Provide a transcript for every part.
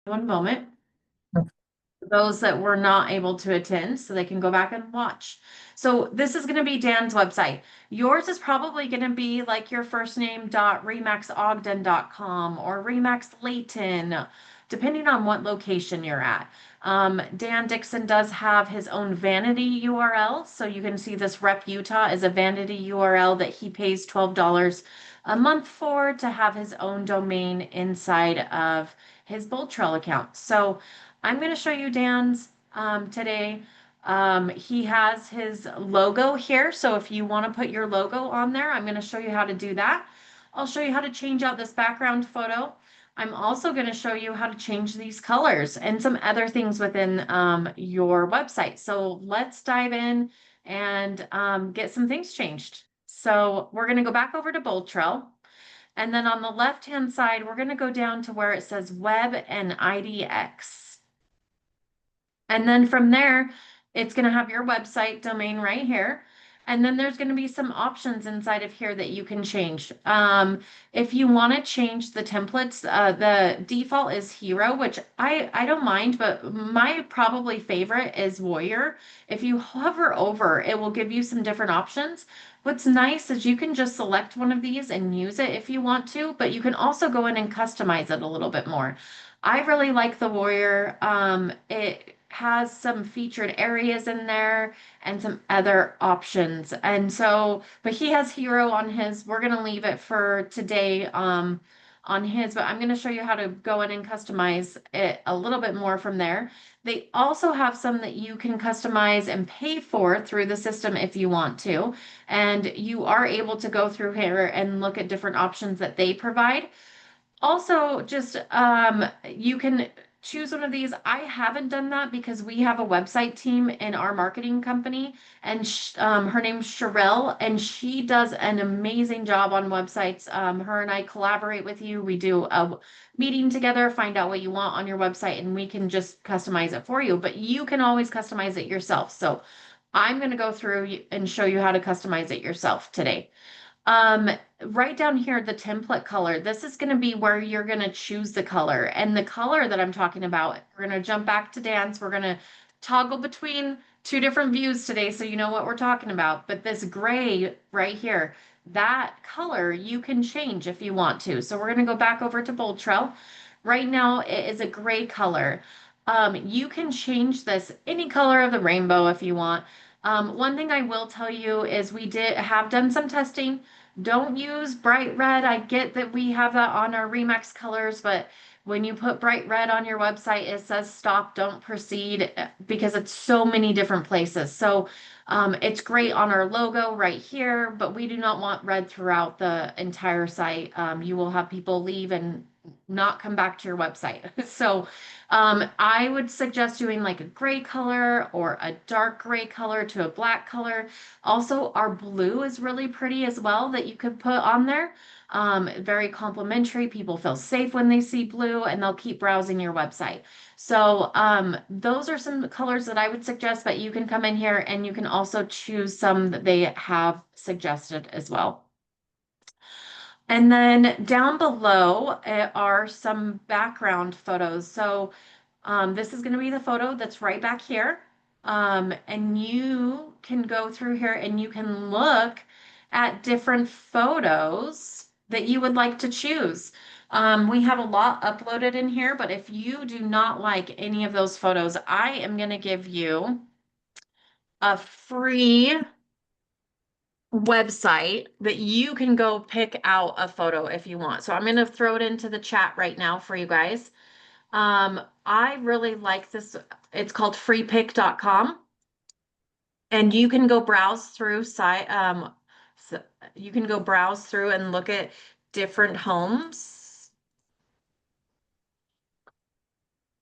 one moment. Those that were not able to attend so they can go back and watch. So this is going to be Dan's website. Yours is probably going to be like your first name dot remaxogden.com or Remax Layton, depending on what location you're at. Dan Dixon does have his own vanity URL. So you can see this Rep Utah is a vanity URL that he pays $12 a month for to have his own domain inside of his BoldTrail account. So I'm going to show you Dan's today. He has his logo here. So if you want to put your logo on there, I'm going to show you how to do that. I'll show you how to change out this background photo. I'm also going to show you how to change these colors and some other things within your website. So let's dive in and get some things changed. So we're going to go back over to BoldTrail. And then on the left-hand side, we're going to go down to where it says Web and IDX. And then from there, it's going to have your website domain right here. And then there's going to be some options inside of here that you can change. If you want to change the templates, the default is hero, which I don't mind, but my probably favorite is warrior. If you hover over, it will give you some different options. What's nice is you can just select one of these and use it if you want to, but you can also go in and customize it a little bit more. I really like the warrior. It has some featured areas in there and some other options. And so, but he has hero on his. We're going to leave it for today on his, but I'm going to show you how to go in and customize it a little bit more from there. They also have some that you can customize and pay for through the system if you want to. And you are able to go through here and look at different options that they provide. Also, just you can choose one of these. I haven't done that because we have a website team in our marketing company, and her name's Sherelle, and she does an amazing job on websites. Her and I collaborate with you. We do a meeting together, find out what you want on your website, and we can just customize it for you. But you can always customize it yourself. So I'm going to go through and show you how to customize it yourself today. Um, right down here, the template color, this is going to be where you're going to choose the color. And the color that I'm talking about, we're going to jump back to dance. We're going to toggle between two different views today so you know what we're talking about. But this gray right here, that color you can change if you want to. So we're going to go back over to BoldTrail. Right now it is a gray color. You can change this any color of the rainbow if you want. One thing I will tell you is we did have done some testing. Don't use bright red. I get that we have that on our Remax colors, but when you put bright red on your website, it says stop, don't proceed because it's so many different places. So it's great on our logo right here, but we do not want red throughout the entire site. You will have people leave and not come back to your website. So I would suggest doing like a gray color or a dark gray color to a black color. Also, our blue is really pretty as well that you could put on there. Very complimentary. People feel safe when they see blue and they'll keep browsing your website. So those are some colors that I would suggest, but you can come in here and you can also choose some that they have suggested as well. And then down below are some background photos. So this is going to be the photo that's right back here. And you can go through here and you can look at different photos that you would like to choose. We have a lot uploaded in here, but if you do not like any of those photos, I am going to give you a free website that you can go pick out a photo if you want. So I'm going to throw it into the chat right now for you guys. I really like this. It's called freepick.com. And you can go browse through site. So you can go browse through and look at different homes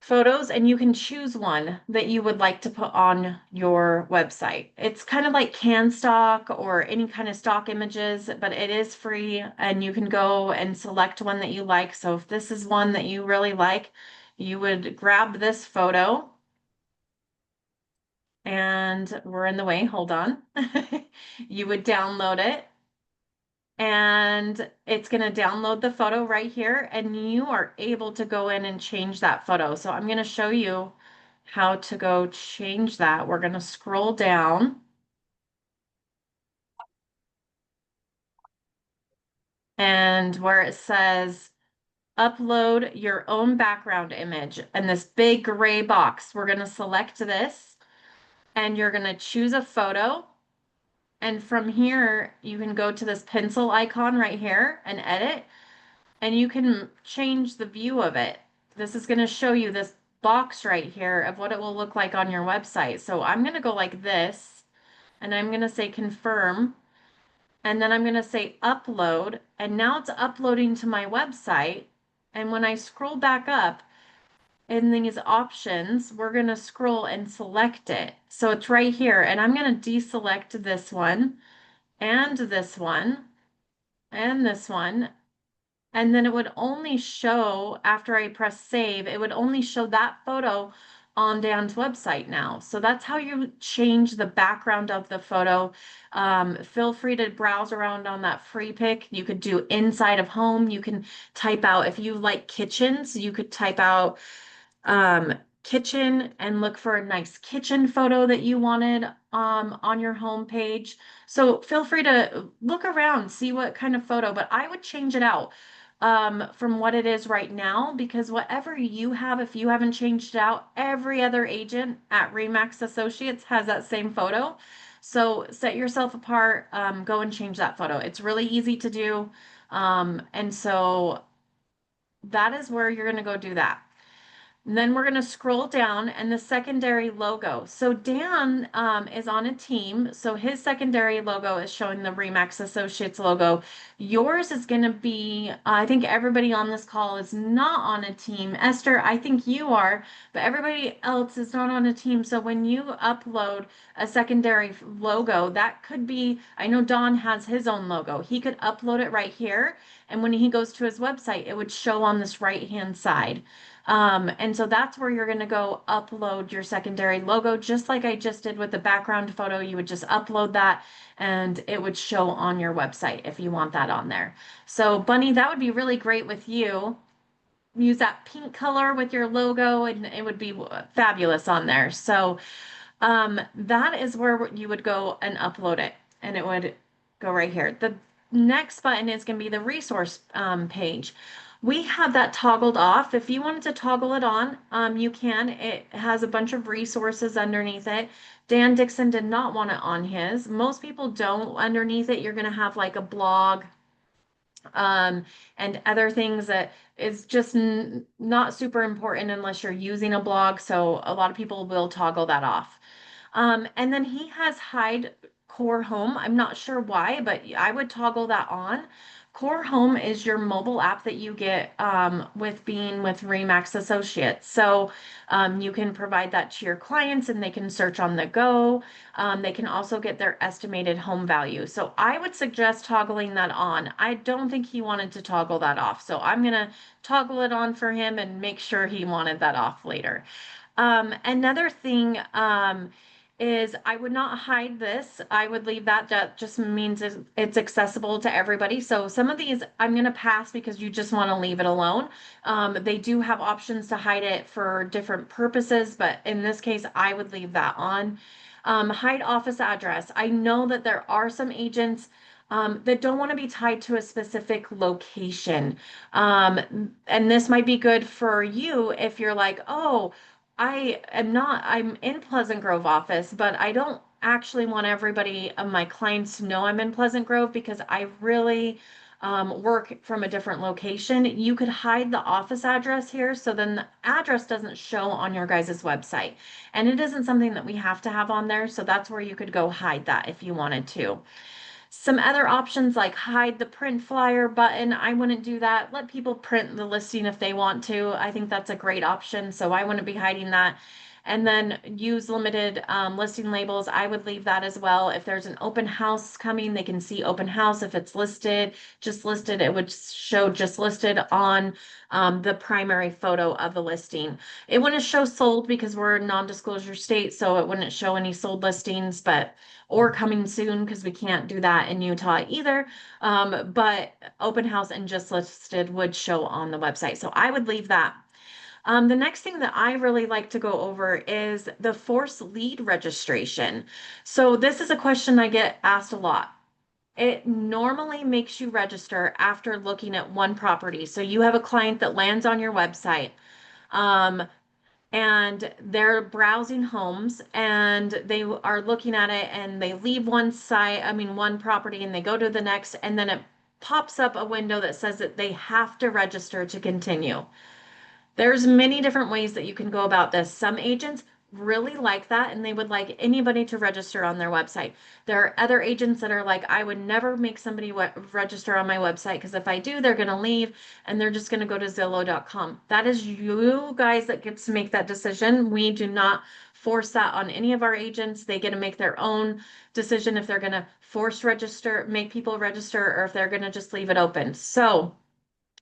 photos, and you can choose one that you would like to put on your website. It's kind of like can stock or any kind of stock images, but it is free and you can go and select one that you like. So if this is one that you really like, you would grab this photo and we're in the way, hold on. You would download it and it's going to download the photo right here, and you are able to go in and change that photo. So I'm going to show you how to go change that. We're going to scroll down, and where it says upload your own background image and this big gray box, we're going to select this, and you're going to choose a photo. And from here, you can go to this pencil icon right here and edit, and you can change the view of it. This is going to show you this box right here of what it will look like on your website. So I'm going to go like this, and I'm going to say confirm, and then I'm going to say upload, and now it's uploading to my website. And when I scroll back up in these options, we're going to scroll and select it. So it's right here, and I'm going to deselect this one and this one and this one. And then it would only show, after I press save, it would only show that photo on Dan's website now. So that's how you change the background of the photo. Feel free to browse around on that free pick. You could do inside of home. You can type out, if you like kitchens, you could type out um, kitchen and look for a nice kitchen photo that you wanted on your home page. So feel free to look around, see what kind of photo, but I would change it out from what it is right now, because whatever you have, if you haven't changed it out, every other agent at Remax Associates has that same photo. So set yourself apart, go and change that photo. It's really easy to do. And so that is where you're going to go do that. And then we're going to scroll down and the secondary logo. So Dan is on a team. So his secondary logo is showing the Remax Associates logo. Yours is going to be, I think everybody on this call is not on a team. Esther, I think you are, but everybody else is not on a team. So when you upload a secondary logo, that could be, I know Don has his own logo. He could upload it right here. And when he goes to his website, it would show on this right-hand side. And so that's where you're going to go upload your secondary logo, just like I just did with the background photo. You would just upload that and it would show on your website if you want that on there. So Bunny, that would be really great with you. Use that pink color with your logo and it would be fabulous on there. So that is where you would go and upload it, and it would go right here. The next button is going to be the resource page. We have that toggled off. If you wanted to toggle it on, you can. It has a bunch of resources underneath it. Dan Dixon did not want it on his. Most people don't underneath it. You're going to have like a blog, um, and other things that is just not super important unless you're using a blog. So a lot of people will toggle that off. And then he has hide core home. I'm not sure why, but I would toggle that on. Core home is your mobile app that you get with being with Remax Associates. So you can provide that to your clients and they can search on the go. They can also get their estimated home value. So I would suggest toggling that on. I don't think he wanted to toggle that off. So I'm going to toggle it on for him and make sure he wanted that off later. Another thing is I would not hide this. I would leave that. That just means it's accessible to everybody. So some of these I'm going to pass because you just want to leave it alone. They do have options to hide it for different purposes, but in this case, I would leave that on. Hide office address. I know that there are some agents that don't want to be tied to a specific location. And this might be good for you if you're like, oh, I'm in Pleasant Grove office, but I don't actually want everybody of my clients to know I'm in Pleasant Grove because I really work from a different location. You could hide the office address here so then the address doesn't show on your guys' website. And it isn't something that we have to have on there, so that's where you could go hide that if you wanted to. Some other options like hide the print flyer button. I wouldn't do that. Let people print the listing if they want to. I think that's a great option. So I wouldn't be hiding that. And then use limited listing labels. I would leave that as well. If there's an open house coming, they can see open house. If it's listed, just listed, it would show just listed on the primary photo of the listing. It wouldn't show sold because we're a non-disclosure state, so it wouldn't show any sold listings, but or coming soon because we can't do that in Utah either. But open house and just listed would show on the website. So I would leave that. The next thing that I really like to go over is the forced lead registration. So this is a question I get asked a lot. It normally makes you register after looking at one property. So you have a client that lands on your website. Um, and they're browsing homes and they are looking at it and they leave one site, I mean, one property and they go to the next, and then it pops up a window that says that they have to register to continue. There's many different ways that you can go about this. Some agents really like that and they would like anybody to register on their website. There are other agents that are like, I would never make somebody register on my website because if I do, they're going to leave and they're just going to go to Zillow.com. That is you guys that gets to make that decision. We do not force that on any of our agents. They get to make their own decision if they're going to force register, make people register, or if they're going to just leave it open. So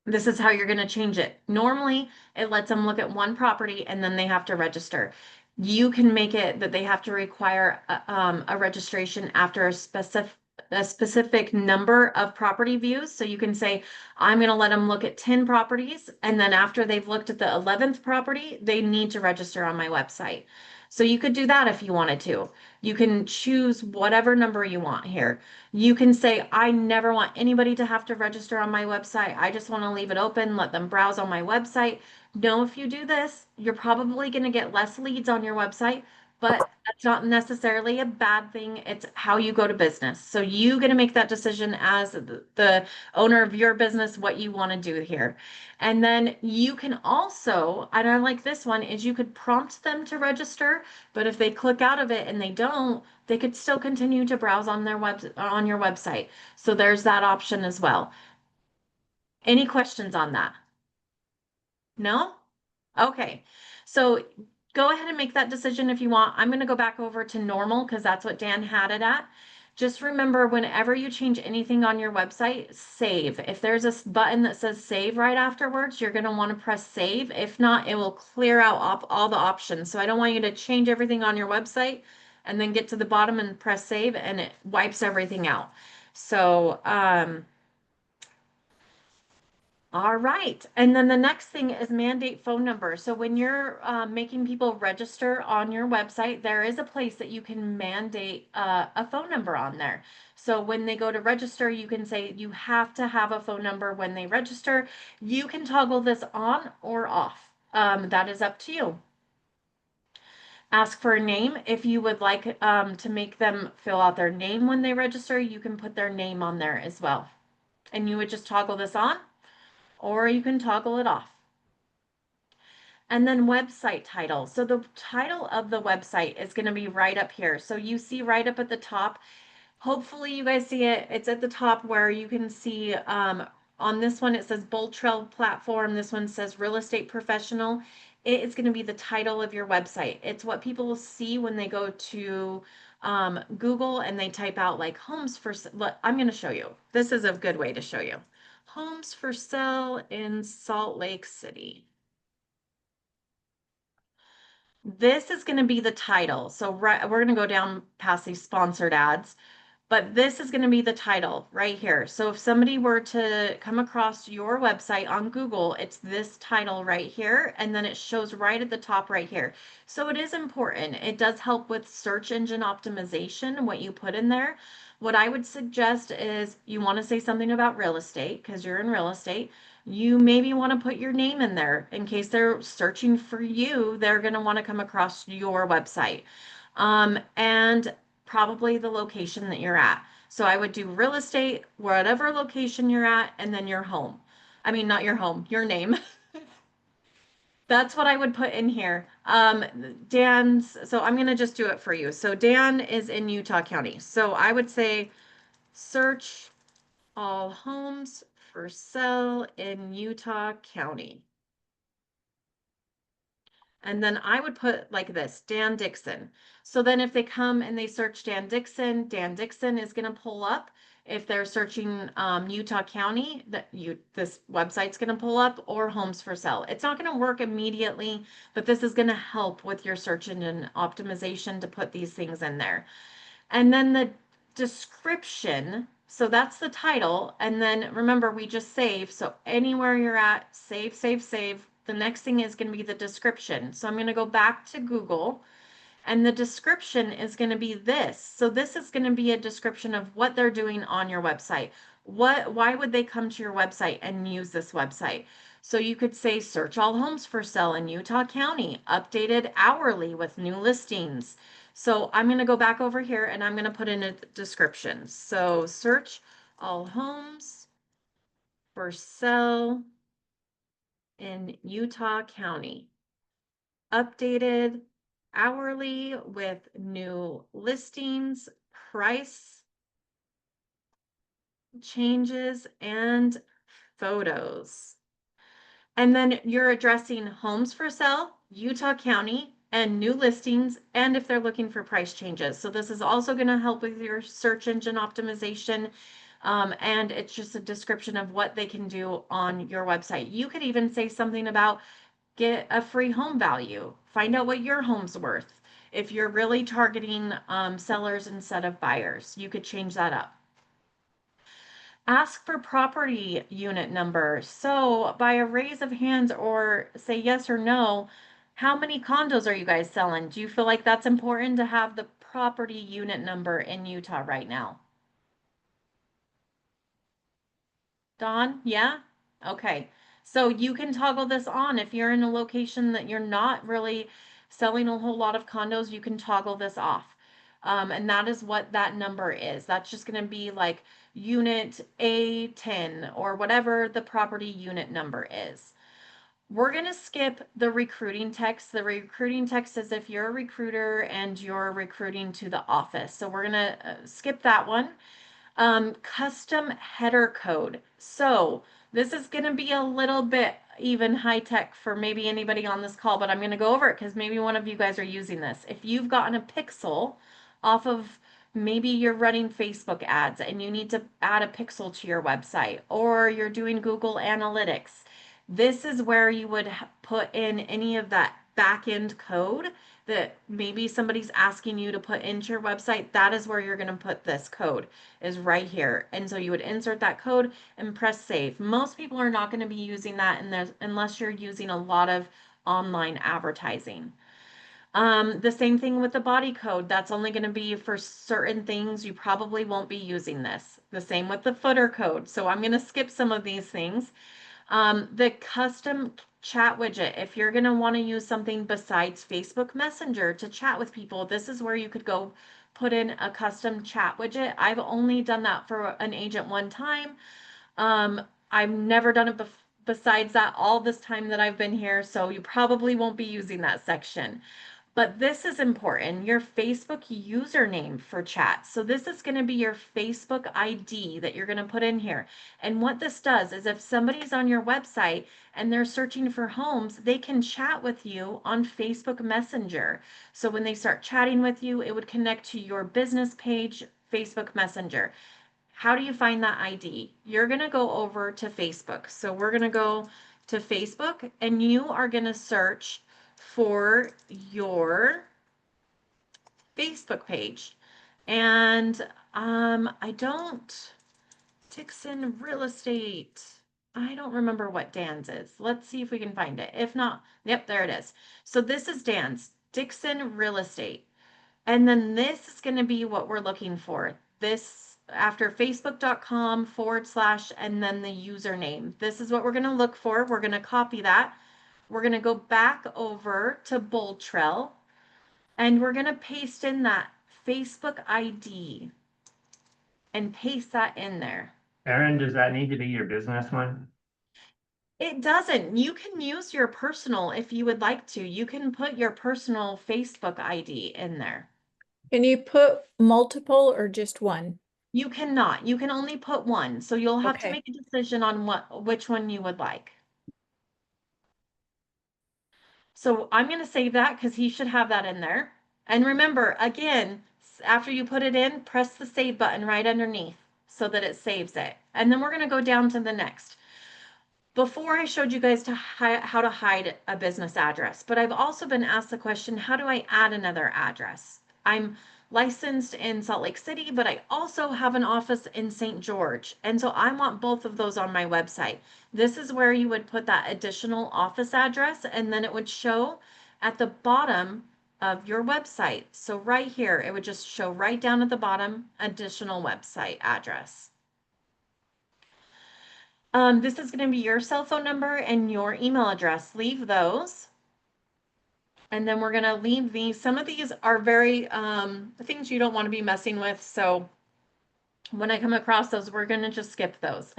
this is how you're going to change it. Normally, it lets them look at one property and then they have to register. You can make it that they have to require a registration after a specific number of property views. So you can say, I'm going to let them look at 10 properties. And then after they've looked at the 11th property, they need to register on my website. So you could do that if you wanted to. You can choose whatever number you want here. You can say, I never want anybody to have to register on my website. I just want to leave it open, let them browse on my website. No, if you do this, you're probably going to get less leads on your website, but that's not necessarily a bad thing. It's how you go to business. So you get to make that decision as the owner of your business, what you want to do here. And then you can also, and I like this one, is you could prompt them to register, but if they click out of it and they don't, they could still continue to browse on their on your website. So there's that option as well. Any questions on that? No? Okay. So go ahead and make that decision if you want. I'm going to go back over to normal because that's what Dan had it at. Just remember, whenever you change anything on your website, save. If there's a button that says save right afterwards, you're going to want to press save. If not, it will clear out all the options. So I don't want you to change everything on your website and then get to the bottom and press save and it wipes everything out. So, all right. And then the next thing is mandate phone number. So when you're making people register on your website, there is a place that you can mandate a phone number on there. So when they go to register, you can say you have to have a phone number when they register. You can toggle this on or off. That is up to you. Ask for a name. If you would like to make them fill out their name when they register, you can put their name on there as well. And you would just toggle this on or you can toggle it off. And then website title. So the title of the website is going to be right up here. So you see right up at the top. Hopefully you guys see it. It's at the top where you can see on this one it says BoldTrail platform. This one says real estate professional. It is going to be the title of your website. It's what people will see when they go to Google and they type out like homes for. I'm going to show you. This is a good way to show you. Homes for sale in Salt Lake City. This is going to be the title. So we're going to go down past these sponsored ads, but this is going to be the title right here. So if somebody were to come across your website on Google, it's this title right here, and then it shows right at the top right here. So it is important. It does help with search engine optimization, what you put in there. What I would suggest is you want to say something about real estate because you're in real estate. You maybe want to put your name in there in case they're searching for you, they're going to want to come across your website. And probably the location that you're at. So I would do real estate, whatever location you're at, and then your home. I mean, not your home, your name. That's what I would put in here. So I'm going to just do it for you. So Dan is in Utah County. So I would say search all homes for sale in Utah County. And then I would put like this, Dan Dixon. So then if they come and they search Dan Dixon is going to pull up. If they're searching Utah County, this website's going to pull up, or homes for sale. It's not going to work immediately, but this is going to help with your search engine optimization to put these things in there. And then the description, so that's the title. And then remember, we just save. So anywhere you're at, save, save, save. The next thing is going to be the description. So I'm going to go back to Google, and the description is going to be this. So this is going to be a description of what they're doing on your website. Why would they come to your website and use this website? So you could say search all homes for sale in Utah County, updated hourly with new listings. So I'm going to go back over here and I'm going to put in a description. So search all homes for sale in Utah County, updated hourly with new listings, price changes, and photos. And then you're addressing homes for sale, Utah County, and new listings, and if they're looking for price changes. So this is also going to help with your search engine optimization. And it's just a description of what they can do on your website. You could even say something about get a free home value, find out what your home's worth. If you're really targeting sellers instead of buyers, you could change that up. Ask for property unit number. So by a raise of hands or say yes or no, how many condos are you guys selling? Do you feel like that's important to have the property unit number in Utah right now? Dawn, yeah? Okay. So you can toggle this on. If you're in a location that you're not really selling a whole lot of condos, you can toggle this off. And that is what that number is. That's just going to be like unit A10 or whatever the property unit number is. We're going to skip the recruiting text. The recruiting text is if you're a recruiter and you're recruiting to the office. So we're going to skip that one. Custom header code. So this is going to be a little bit even high tech for maybe anybody on this call, but I'm going to go over it because maybe one of you guys are using this. If you've gotten a pixel off of maybe you're running Facebook ads and you need to add a pixel to your website, or you're doing Google Analytics, this is where you would put in any of that back end code that maybe somebody's asking you to put into your website. That is where you're going to put this code, is right here. And so you would insert that code and press save. Most people are not going to be using that unless you're using a lot of online advertising. The same thing with the body code. That's only going to be for certain things. You probably won't be using this. The same with the footer code. So I'm going to skip some of these things. The custom chat widget, if you're going to want to use something besides Facebook Messenger to chat with people, this is where you could go put in a custom chat widget. I've only done that for an agent one time. I've never done it besides that all this time that I've been here, so you probably won't be using that section. But this is important, your Facebook username for chat. So this is going to be your Facebook ID that you're going to put in here. And what this does is if somebody's on your website and they're searching for homes, they can chat with you on Facebook Messenger. So when they start chatting with you, it would connect to your business page, Facebook Messenger. How do you find that ID? You're going to go over to Facebook. So we're going to go to Facebook and you are going to search for your Facebook page. And I don't, Dixon Real Estate. I don't remember what Dan's is. Let's see if we can find it. If not, yep, there it is. So this is Dan's, Dixon Real Estate. And then this is going to be what we're looking for. This after facebook.com/ and then the username. This is what we're going to look for. We're going to copy that. We're going to go back over to BoldTrail and we're going to paste in that Facebook ID and paste that in there. Erin, does that need to be your business one? It doesn't. You can use your personal if you would like to. You can put your personal Facebook ID in there. Can you put multiple or just one? You cannot. You can only put one. So you'll have to Okay. make a decision on which one you would like. So I'm going to save that because he should have that in there. And remember, again, after you put it in, press the save button right underneath so that it saves it. And then we're going to go down to the next. Before I showed you guys how to hide a business address, but I've also been asked the question, how do I add another address? I'm licensed in Salt Lake City, but I also have an office in St. George. And so I want both of those on my website. This is where you would put that additional office address, and then it would show at the bottom of your website. So right here, it would just show right down at the bottom, additional website address. This is going to be your cell phone number and your email address. Leave those. And then we're going to leave these. Some of these are very things you don't want to be messing with. So when I come across those, we're going to just skip those.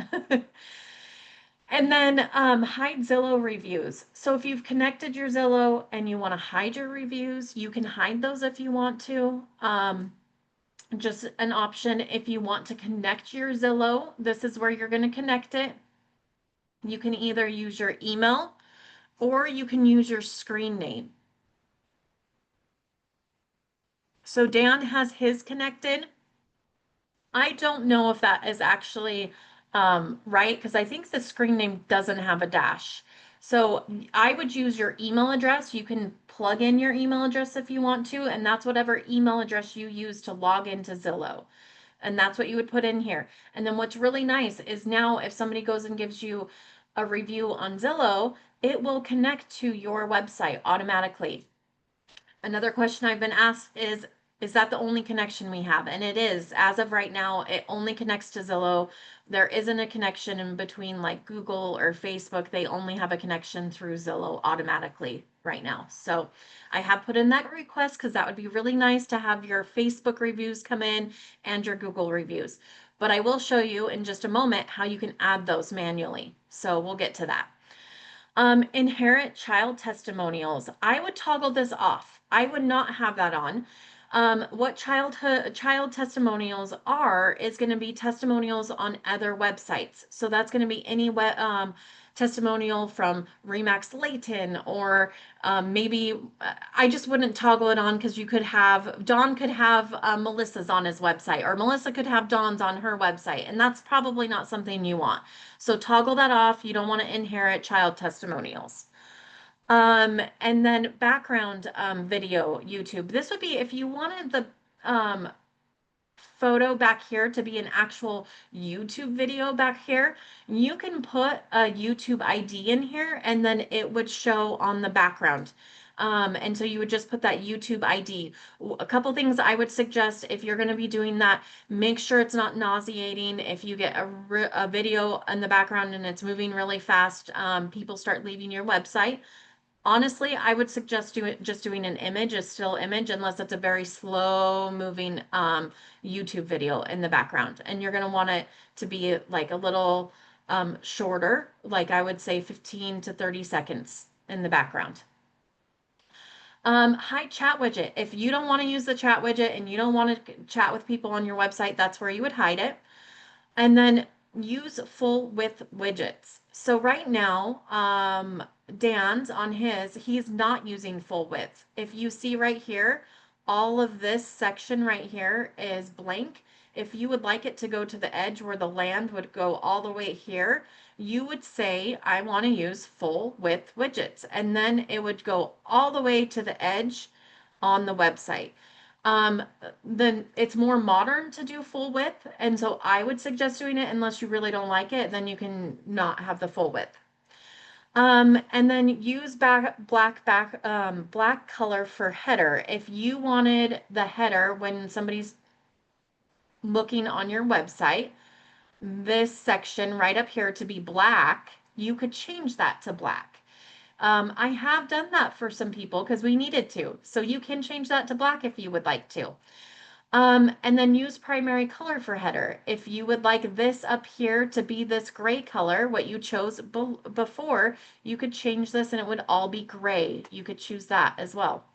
And then hide Zillow reviews. So if you've connected your Zillow and you want to hide your reviews, you can hide those if you want to. Just an option if you want to connect your Zillow, this is where you're going to connect it. You can either use your email or you can use your screen name. So Dan has his connected. I don't know if that is actually right, because I think the screen name doesn't have a dash. So I would use your email address. You can plug in your email address if you want to, and that's whatever email address you use to log into Zillow. And that's what you would put in here. And then what's really nice is now if somebody goes and gives you a review on Zillow, it will connect to your website automatically. Another question I've been asked is that the only connection we have? And it is. As of right now, it only connects to Zillow. There isn't a connection in between like Google or Facebook. They only have a connection through Zillow automatically right now. So I have put in that request because that would be really nice to have your Facebook reviews come in and your Google reviews. But I will show you in just a moment how you can add those manually. So we'll get to that. Inherit child testimonials. I would toggle this off. I would not have that on. What child testimonials are is going to be testimonials on other websites. So that's going to be any testimonial from Remax Layton or maybe I just wouldn't toggle it on because you could have Don could have Melissa's on his website or Melissa could have Don's on her website, and that's probably not something you want. So toggle that off. You don't want to inherit child testimonials. And then background video YouTube. This would be if you wanted the photo back here to be an actual YouTube video back here, you can put a YouTube ID in here and then it would show on the background. And so you would just put that YouTube ID. A couple things I would suggest if you're going to be doing that, make sure it's not nauseating. If you get a video in the background and it's moving really fast, people start leaving your website. Honestly, I would suggest just doing an image, a still image, unless it's a very slow moving YouTube video in the background. And you're going to want it to be like a little shorter, like I would say 15 to 30 seconds in the background. Hide chat widget. If you don't want to use the chat widget and you don't want to chat with people on your website, that's where you would hide it. And then use full width widgets. So right now, Dan's on his, he's not using full width. If you see right here, all of this section right here is blank. If you would like it to go to the edge where the land would go all the way here, you would say, I want to use full width widgets. And then it would go all the way to the edge on the website. Then it's more modern to do full width. And so I would suggest doing it unless you really don't like it, then you can not have the full width. And then use black color for header. If you wanted the header when somebody's looking on your website, this section right up here to be black, you could change that to black. I have done that for some people because we needed to. So you can change that to black if you would like to. And then use primary color for header. If you would like this up here to be this gray color, what you chose before, you could change this and it would all be gray. You could choose that as well.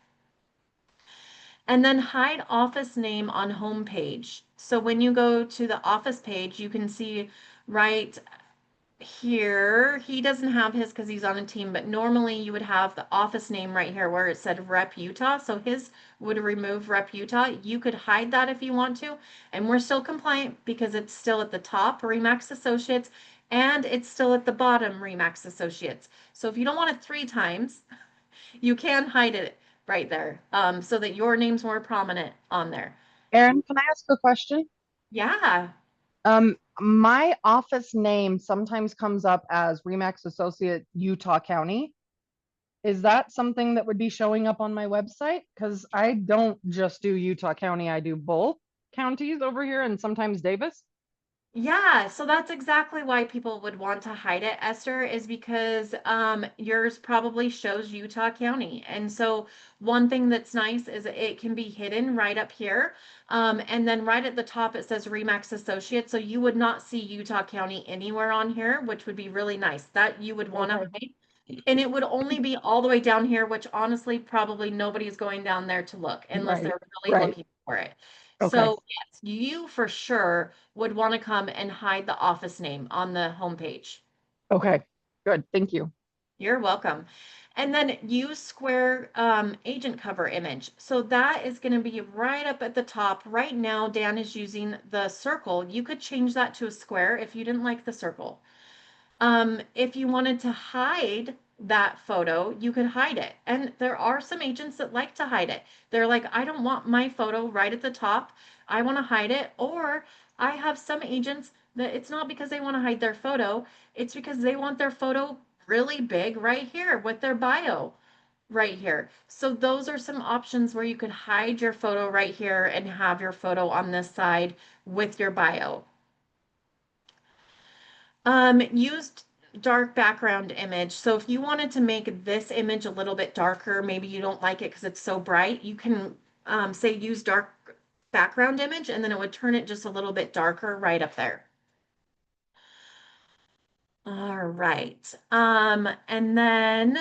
And then hide office name on home page. So when you go to the office page, you can see right here, he doesn't have his because he's on a team, but normally you would have the office name right here where it said Rep Utah. So his would remove Rep Utah. You could hide that if you want to, and we're still compliant because it's still at the top, Remax Associates, and it's still at the bottom, Remax Associates. So if you don't want it 3 times, you can hide it right there, so that your name's more prominent on there. Erin, can I ask a question? Yeah. My office name sometimes comes up as Remax Associate Utah County. Is that something that would be showing up on my website? Because I don't just do Utah County, I do both counties over here and sometimes Davis. Yeah, so that's exactly why people would want to hide it, Esther, is because yours probably shows Utah County. And so one thing that's nice is it can be hidden right up here. And then right at the top it says Remax Associates. So you would not see Utah County anywhere on here, which would be really nice. That you would want to Okay. hide. And it would only be all the way down here, which honestly probably nobody's going down there to look unless Right, they're really right. looking for it. Okay. So yes, you for sure would want to come and hide the office name on the homepage. Okay. Good. Thank you. You're welcome. And then use square agent cover image. So that is going to be right up at the top. Right now, Dan is using the circle. You could change that to a square if you didn't like the circle. If you wanted to hide that photo, you could hide it. And there are some agents that like to hide it. They're like, I don't want my photo right at the top. I want to hide it. Or I have some agents that it's not because they want to hide their photo, it's because they want their photo really big right here with their bio right here. So those are some options where you could hide your photo right here and have your photo on this side with your bio. Used dark background image. So if you wanted to make this image a little bit darker, maybe you don't like it because it's so bright, you can say use dark background image and then it would turn it just a little bit darker right up there. All right. And then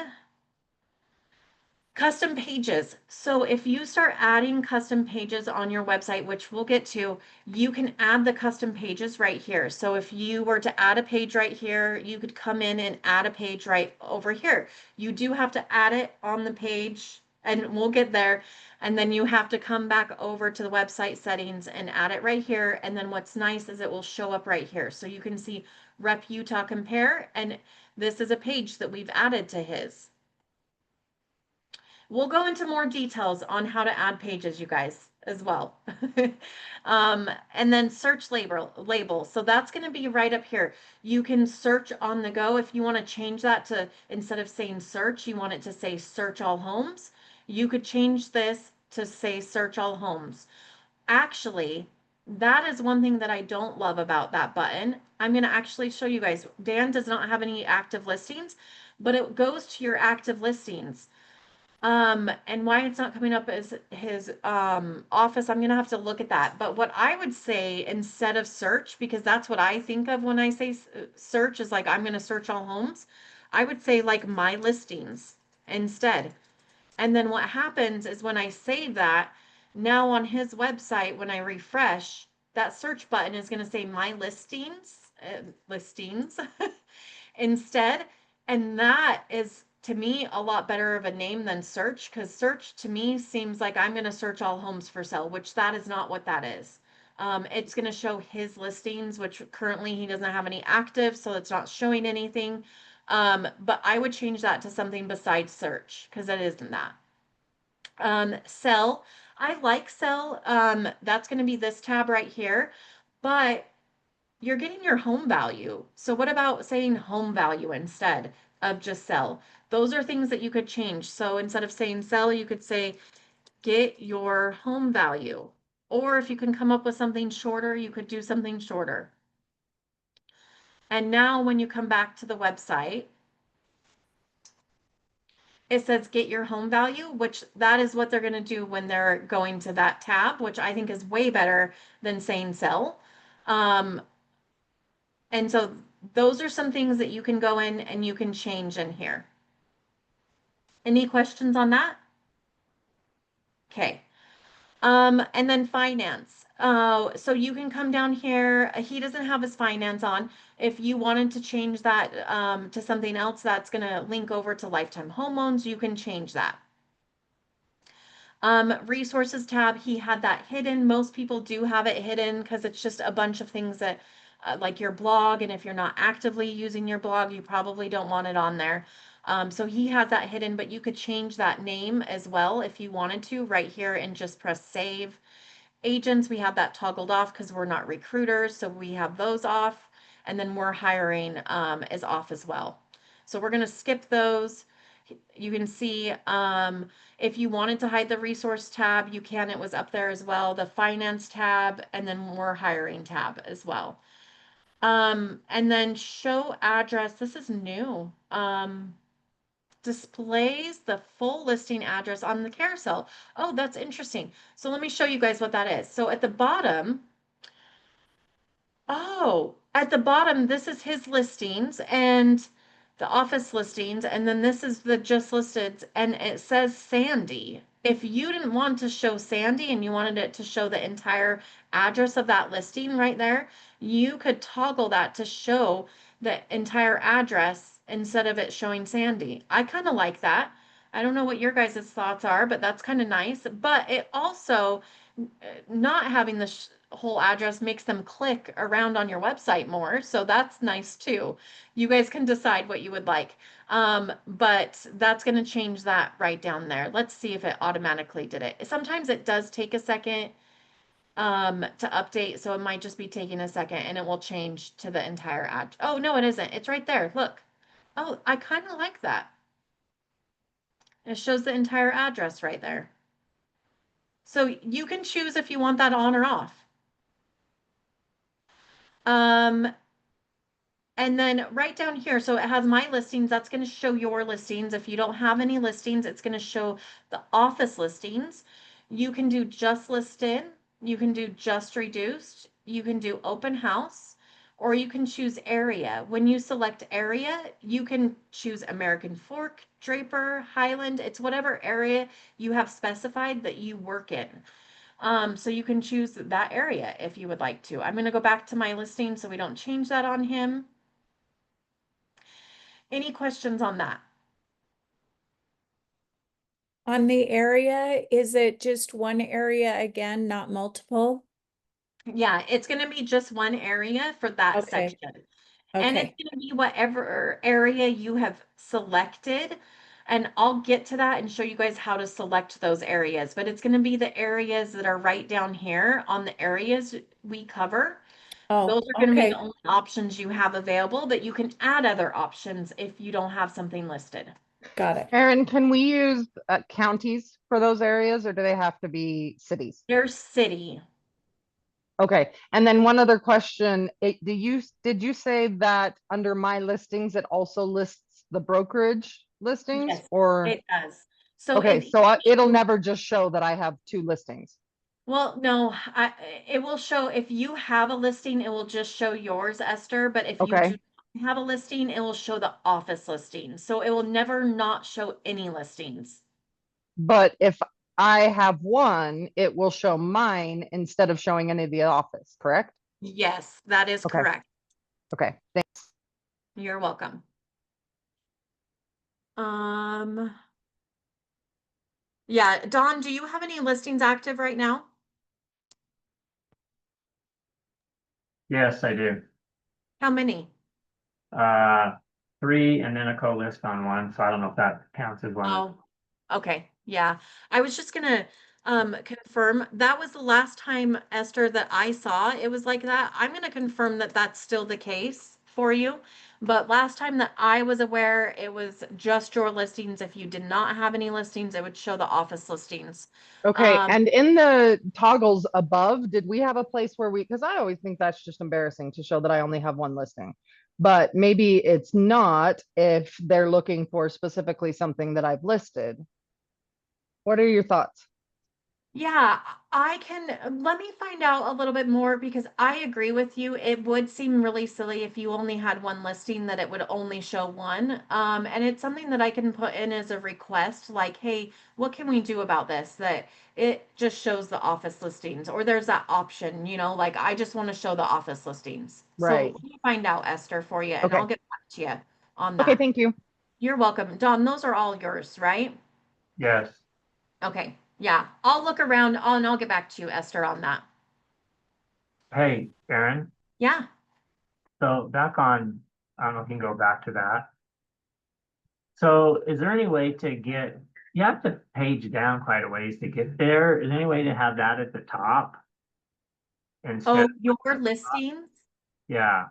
custom pages. So if you start adding custom pages on your website, which we'll get to, you can add the custom pages right here. So if you were to add a page right here, you could come in and add a page right over here. You do have to add it on the page and we'll get there. And then you have to come back over to the website settings and add it right here. And then what's nice is it will show up right here. So you can see Rep Utah Compare, and this is a page that we've added to his. We'll go into more details on how to add pages, you guys, as well. And then search label. So that's going to be right up here. You can search on the go. If you want to change that to, instead of saying search, you want it to say search all homes. You could change this to say search all homes. Actually, that is one thing that I don't love about that button. I'm going to actually show you guys. Dan does not have any active listings, but it goes to your active listings. And why it's not coming up as his office, I'm gonna have to look at that. But what I would say instead of search, because that's what I think of when I say search, is like I'm gonna search all homes. I would say like my listings instead. And then what happens is when I save that, now on his website, when I refresh, that search button is gonna say my listings instead. And that is to me a lot better of a name than search, because search to me seems like I'm going to search all homes for sale, which that is not what that is. It's going to show his listings, which currently he doesn't have any active, so it's not showing anything. But I would change that to something besides search because that isn't that. Sell. I like sell. That's going to be this tab right here, but you're getting your home value. So what about saying home value instead of just sell? Those are things that you could change. So instead of saying sell, you could say get your home value. Or if you can come up with something shorter, you could do something shorter. And now when you come back to the website, it says get your home value, which that is what they're going to do when they're going to that tab, which I think is way better than saying sell. And so those are some things that you can go in and you can change in here. Any questions on that? Okay. And then finance. So you can come down here. He doesn't have his finance on. If you wanted to change that to something else that's going to link over to lifetime home loans, you can change that. Resources tab, he had that hidden. Most people do have it hidden because it's just a bunch of things that like your blog. And if you're not actively using your blog, you probably don't want it on there. So he has that hidden, but you could change that name as well if you wanted to right here and just press save. Agents, we have that toggled off because we're not recruiters. So we have those off, and then we're hiring is off as well. So we're going to skip those. You can see if you wanted to hide the resource tab, you can. It was up there as well. The finance tab, and then more hiring tab as well. And then show address. This is new. Displays the full listing address on the carousel. Oh, that's interesting. So let me show you guys what that is. So at the bottom, oh, at the bottom, this is his listings and the office listings, and then this is the just listed, and it says Sandy. If you didn't want to show Sandy and you wanted it to show the entire address of that listing right there, you could toggle that to show the entire address instead of it showing Sandy. I kind of like that. I don't know what your guys' thoughts are, but that's kind of nice. But it also, not having the whole address makes them click around on your website more. So that's nice too. You guys can decide what you would like. But that's going to change that right down there. Let's see if it automatically did it. Sometimes it does take a second to update. So it might just be taking a second and it will change to the entire ad. Oh, no, it isn't. It's right there. Look. Oh, I kind of like that. It shows the entire address right there. So you can choose if you want that on or off. And then right down here, so it has my listings. That's going to show your listings. If you don't have any listings, it's going to show the office listings. You can do just listed. You can do just reduced. You can do open house, or you can choose area. When you select area, you can choose American Fork, Draper, Highland. It's whatever area you have specified that you work in. So you can choose that area if you would like to. I'm going to go back to my listing so we don't change that on him. Any questions on that? On the area, is it just one area again, not multiple? Yeah, it's going to be just one area for that Okay. section. And it's Okay, going to be whatever area you have selected. And I'll get to that and show you guys how to select those areas. But it's going to be the areas that are right down here on the areas we cover. Those oh, are going to be okay, the only options you have available, but you can add other options if you don't have something listed. got it. Erin, can we use counties for those areas or do they have to be cities? There's city. Okay, and then one other question, did you say that under my listings, it also lists the brokerage listings Yes, or? it does. So Okay, if so it'll you, never just show that I have two listings. well, no, it will show if you have a listing, it will just show yours, Esther. But if you Okay, do not have a listing, it will show the office listing. So it will never not show any listings. but if I have one, it will show mine instead of showing any of the office, correct? Yes, that is Okay, correct. okay, thanks. You're welcome. Um, yeah, Dawn, do you have any listings active right now? Yes, I do. How many? Uh, 3 and then a co-list on one, so I don't know if that counts as one. Oh, okay. Yeah. I was just gonna confirm that was the last time, Esther, that I saw it was like that. I'm gonna confirm that that's still the case for you. But last time that I was aware, it was just your listings. If you did not have any listings, it would show the office listings. Okay, Um, and in the toggles above, did we have a place where because I always think that's just embarrassing to show that I only have one listing. But maybe it's not if they're looking for specifically something that I've listed. What are your thoughts? Yeah, I can, let me find out a little bit more because I agree with you. It would seem really silly if you only had one listing that it would only show one. And it's something that I can put in as a request, like, hey, what can we do about this? That it just shows the office listings, or there's that option, like I just want to show the office listings. So Right. let me find out, Esther, for you, and I'll Okay. get back to you on Okay, that. thank you. You're welcome. Dawn, those are all yours, right? Yes. Okay. Yeah, I'll look around and I'll get back to you, Esther, on that. Hey, Aaron, Yeah. so back on, I don't know if you can go back to that. So is there any way to get, you have to page down quite a ways to get there. Is there any way to have that at the top? Instead, Oh, your listings? yeah,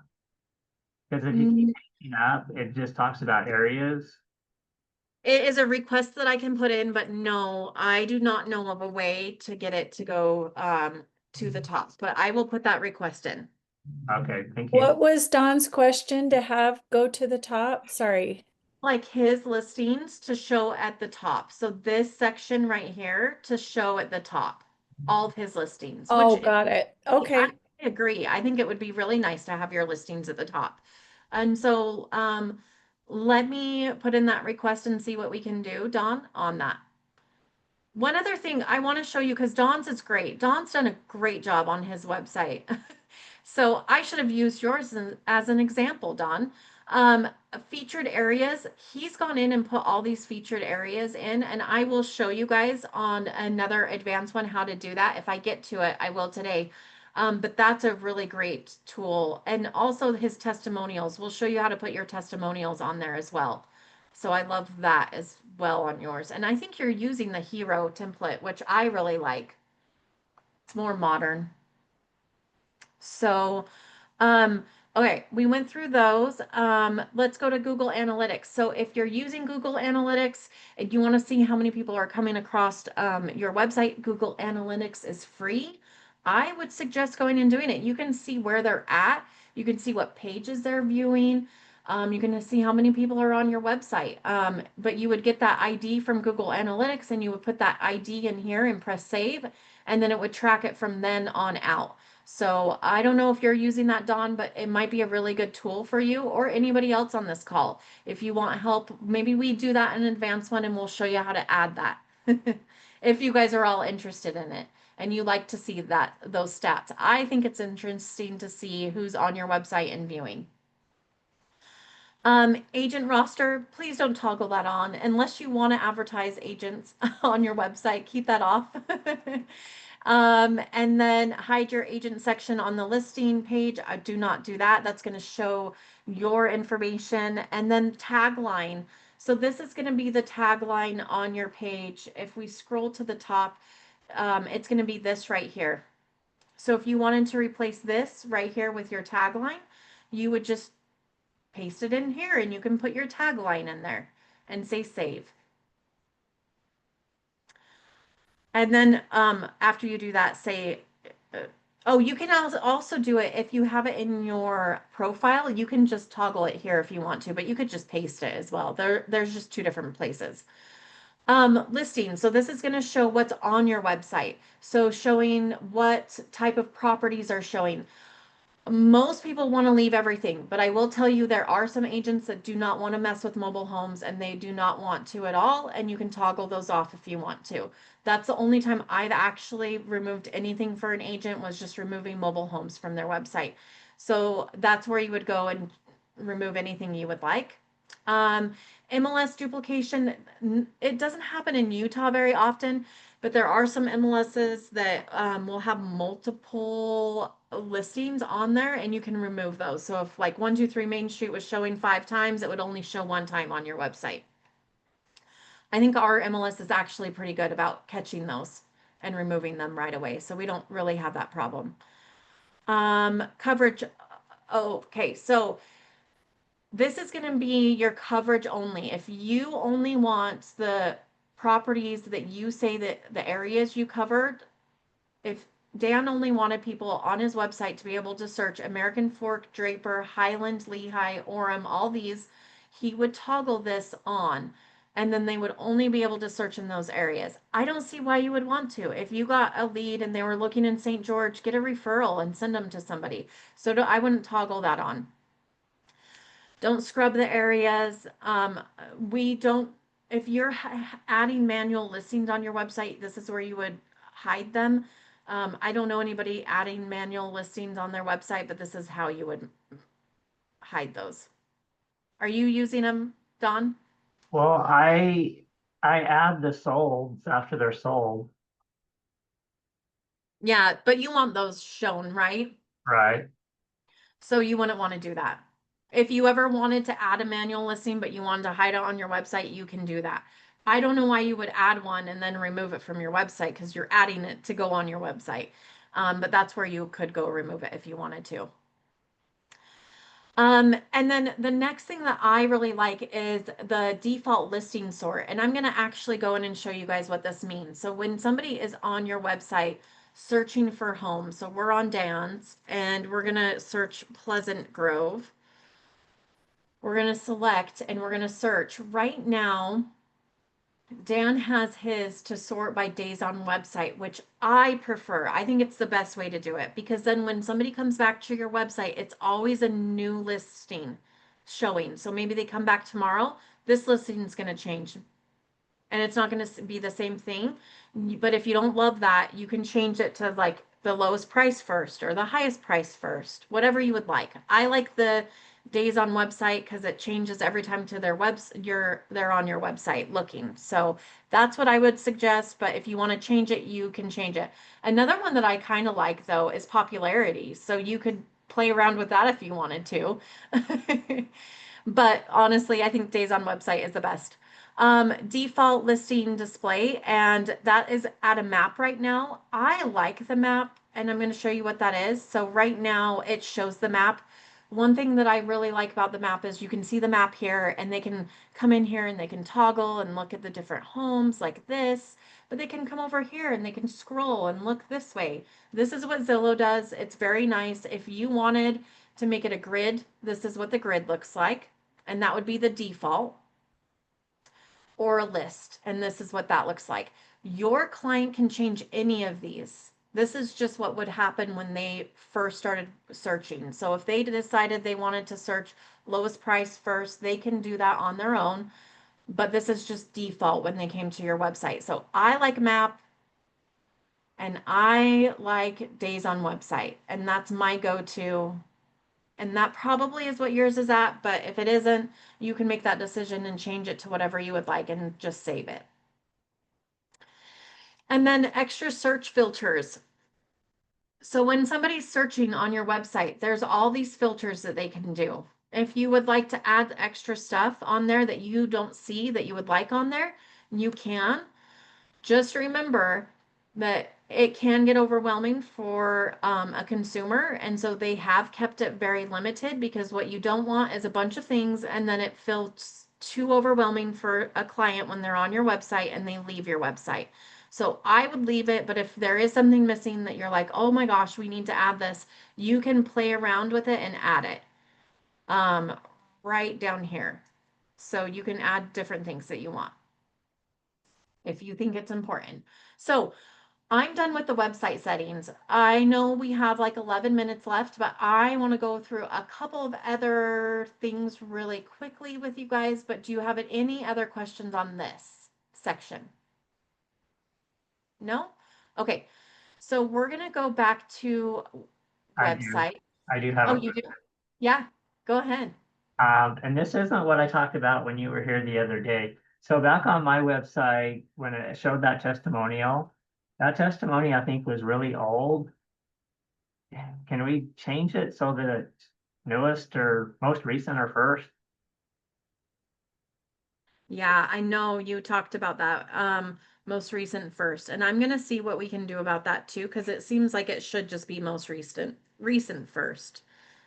because if you keep Mm, paging up, it just talks about areas. It is a request that I can put in, but no, I do not know of a way to get it to go to the top, but I will put that request in. Okay, thank you. What was Don's question to have go to the top? Sorry. Like his listings to show at the top. So this section right here to show at the top, all of his listings, which Oh, got it. I Okay. agree. I think it would be really nice to have your listings at the top. And so let me put in that request and see what we can do, Dawn, on that. One other thing I want to show you, because Dawn's is great. Dawn's done a great job on his website. So I should have used yours as an example, Dawn. Featured areas, he's gone in and put all these featured areas in, and I will show you guys on another advanced one how to do that. If I get to it, I will today. But that's a really great tool. And also his testimonials. We'll show you how to put your testimonials on there as well. So I love that as well on yours. And I think you're using the hero template, which I really like. It's more modern. So, okay, we went through those. Let's go to Google Analytics. So if you're using Google Analytics and you want to see how many people are coming across your website, Google Analytics is free. I would suggest going and doing it. You can see where they're at. You can see what pages they're viewing. You can see how many people are on your website. But you would get that ID from Google Analytics and you would put that ID in here and press save, and then it would track it from then on out. So I don't know if you're using that, Dawn, but it might be a really good tool for you or anybody else on this call. If you want help, maybe we do that in advance one and we'll show you how to add that. If you guys are all interested in it and you like to see those stats. I think it's interesting to see who's on your website and viewing. Agent roster, please don't toggle that on unless you want to advertise agents on your website. Keep that off. And then hide your agent section on the listing page. I do not do that. That's going to show your information. And then tagline. So this is going to be the tagline on your page. If we scroll to the top, it's going to be this right here. So if you wanted to replace this right here with your tagline, you would just paste it in here and you can put your tagline in there and say save. And then after you do that, say, oh, you can also do it if you have it in your profile. You can just toggle it here if you want to, but you could just paste it as well. There's just two different places. Listing. So this is going to show what's on your website. So showing what type of properties are showing. Most people want to leave everything, but I will tell you there are some agents that do not want to mess with mobile homes and they do not want to at all, and you can toggle those off if you want to. That's the only time I've actually removed anything for an agent, was just removing mobile homes from their website. So that's where you would go and remove anything you would like. MLS duplication, it doesn't happen in Utah very often, but there are some MLSs that will have multiple listings on there and you can remove those. So if like 123 Main Street was showing 5 times, it would only show 1 time on your website. I think our MLS is actually pretty good about catching those and removing them right away. So we don't really have that problem. Coverage. Okay, so this is going to be your coverage only. If you only want the properties that you say that the areas you covered, if Dan only wanted people on his website to be able to search American Fork, Draper, Highland, Lehigh, Orem, all these, he would toggle this on. and then they would only be able to search in those areas. I don't see why you would want to. If you got a lead and they were looking in St. George, get a referral and send them to somebody. So I wouldn't toggle that on. Don't scrub the areas. We don't, if you're adding manual listings on your website, this is where you would hide them. I don't know anybody adding manual listings on their website, but this is how you would hide those. Are you using them, Don? Well, I add the solds after they're sold, Yeah, but you want those shown, right? right? So you wouldn't want to do that. If you ever wanted to add a manual listing, but you wanted to hide it on your website, you can do that. I don't know why you would add one and then remove it from your website because you're adding it to go on your website. But that's where you could go remove it if you wanted to. And then the next thing that I really like is the default listing sort. And I'm going to actually go in and show you guys what this means. So when somebody is on your website searching for homes, so we're on Dan's and we're going to search Pleasant Grove. We're going to select and we're going to search. Right now, Dan has his to sort by days on website, which I prefer. I think it's the best way to do it because then when somebody comes back to your website, it's always a new listing showing. So maybe they come back tomorrow, this listing is going to change and it's not going to be the same thing. But if you don't love that, you can change it to like the lowest price first or the highest price first, whatever you would like. I like the days on website because it changes every time to their they're on your website looking. So that's what I would suggest. But if you want to change it, you can change it. Another one that I kind of like though is popularity. So you could play around with that if you wanted to. But honestly, I think days on website is the best. Default listing display, and that is at a map right now. I like the map, and I'm going to show you what that is. So right now it shows the map. One thing that I really like about the map is you can see the map here, and they can come in here and they can toggle and look at the different homes like this, but they can come over here and they can scroll and look this way. This is what Zillow does. It's very nice. If you wanted to make it a grid, this is what the grid looks like, and that would be the default, or a list. And this is what that looks like. Your client can change any of these. This is just what would happen when they first started searching. So if they decided they wanted to search lowest price first, they can do that on their own. But this is just default when they came to your website. So I like map and I like days on website. And that's my go-to. And that probably is what yours is at, but if it isn't, you can make that decision and change it to whatever you would like and just save it. And then extra search filters. So when somebody's searching on your website, there's all these filters that they can do. If you would like to add extra stuff on there that you don't see that you would like on there, you can. Just remember that it can get overwhelming for a consumer. And so they have kept it very limited because what you don't want is a bunch of things and then it feels too overwhelming for a client when they're on your website and they leave your website. So I would leave it, but if there is something missing that you're like, oh my gosh, we need to add this, you can play around with it and add it right down here. So you can add different things that you want if you think it's important. So I'm done with the website settings. I know we have like 11 minutes left, but I want to go through a couple of other things really quickly with you guys. But do you have any other questions on this section? No? Okay. So we're going to go back to I do. website. I do have Oh, a you do? Yeah, go ahead. And this isn't what I talked about when you were here the other day. So back on my website, when it showed that testimony I think was really old. Can we change it so that it's newest or most recent or first? Yeah, I know you talked about that most recent first, and I'm gonna see what we can do about that too, because it seems like it should just be most recent first.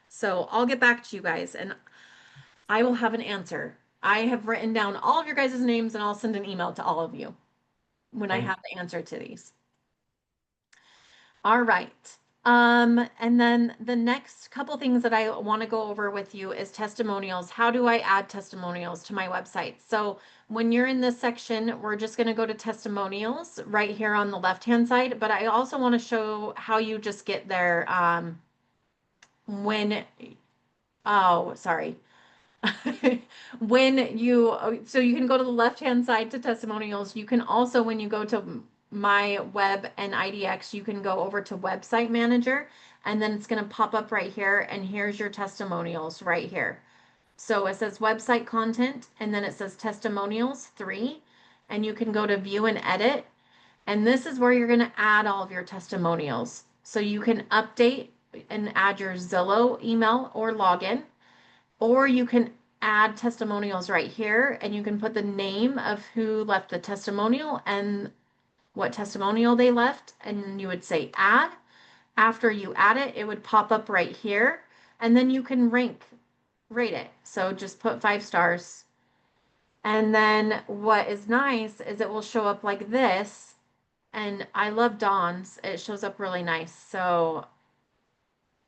So I'll get back to you guys and I will have an answer. I have written down all of your guys' names and I'll send an email to all of you when I Thank have the answer to these. All right. And then the next couple things that I want to go over with you is testimonials. How do I add testimonials to my website? So when you're in this section, we're just going to go to testimonials right here on the left-hand side, but I also want to show how you just get there, when, oh, sorry. When you, so you can go to the left-hand side to testimonials. You can also, when you go to my web and IDX, you can go over to website manager, and then it's going to pop up right here. And here's your testimonials right here. So it says website content, and then it says testimonials 3, and you can go to view and edit. And this is where you're going to add all of your testimonials. So you can update and add your Zillow email or login, or you can add testimonials right here, and you can put the name of who left the testimonial and what testimonial they left, and you would say add. After you add it, it would pop up right here, and then you can rate it. So just put 5 stars. And then what is nice is it will show up like this, and I love Dawn's. It shows up really nice. So